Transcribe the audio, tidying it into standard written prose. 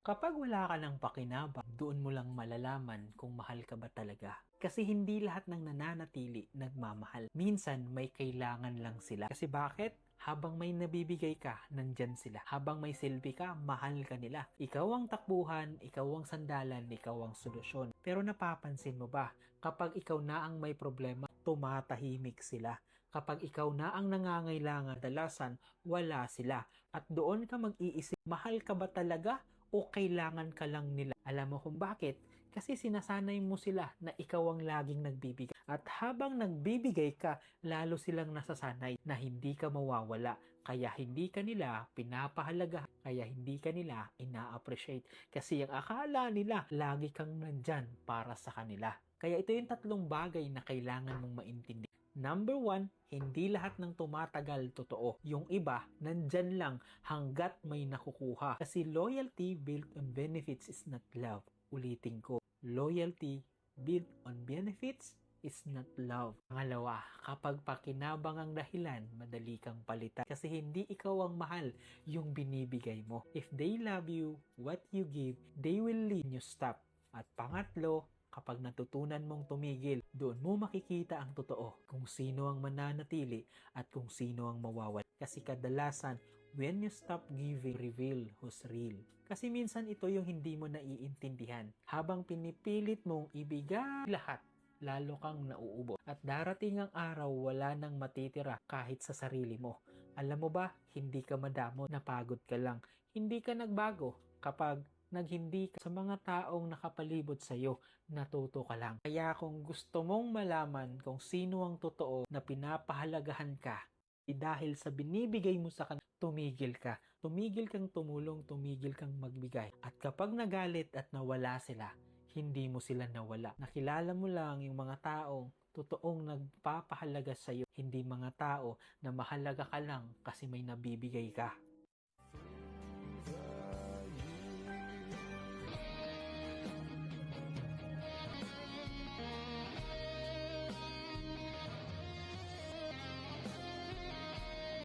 Kapag wala ka ng pakinabang, doon mo lang malalaman kung mahal ka ba talaga. Kasi hindi lahat ng nananatili nagmamahal. Minsan may kailangan lang sila. Kasi bakit? Habang may nabibigay ka, nandyan sila. Habang may silbi ka, mahal ka nila. Ikaw ang takbuhan, ikaw ang sandalan, ikaw ang solusyon. Pero napapansin mo ba, kapag ikaw na ang may problema, tumatahimik sila. Kapag ikaw na ang nangangailangan, dalasan, wala sila. At doon ka mag-iisip, mahal ka ba talaga? O kailangan ka lang nila. Alam mo kung bakit? Kasi sinasanay mo sila na ikaw ang laging nagbibigay. At habang nagbibigay ka, lalo silang nasasanay na hindi ka mawawala. Kaya hindi ka nila pinapahalaga. Kaya hindi ka nila ina-appreciate. Kasi ang akala nila, lagi kang nandyan para sa kanila. Kaya ito yung tatlong bagay na kailangan mong maintindihan. Number 1, hindi lahat ng tumatagal totoo. Yung iba, nandyan lang hanggat may nakukuha. Kasi loyalty built on benefits is not love. Ulitin ko, loyalty built on benefits is not love. Pangalawa, kapag pakinabang ang dahilan, madali kang palitan. Kasi hindi ikaw ang mahal yung binibigay mo. If they love you, what you give, they will leave you stop. At pangatlo, kapag natutunan mong tumigil, doon mo makikita ang totoo, kung sino ang mananatili at kung sino ang mawawala. Kasi kadalasan, when you stop giving, reveal who's real. Kasi minsan ito yung hindi mo naiintindihan. Habang pinipilit mong ibigay lahat, lalo kang nauubo. At darating ang araw, wala nang matitira kahit sa sarili mo. Alam mo ba, hindi ka madamot, napagod ka lang. Hindi ka nagbago kapag naghindi ka sa mga taong nakapalibot sa iyo, natuto ka lang. Kaya kung gusto mong malaman kung sino ang totoo na pinapahalagahan ka, dahil sa binibigay mo sa kanila, tumigil ka. Tumigil kang tumulong, tumigil kang magbigay. At kapag nagalit at nawala sila, hindi mo sila nawala. Nakilala mo lang yung mga taong totoong nagpapahalaga sa iyo, hindi mga tao na mahalaga ka lang kasi may nabibigay ka.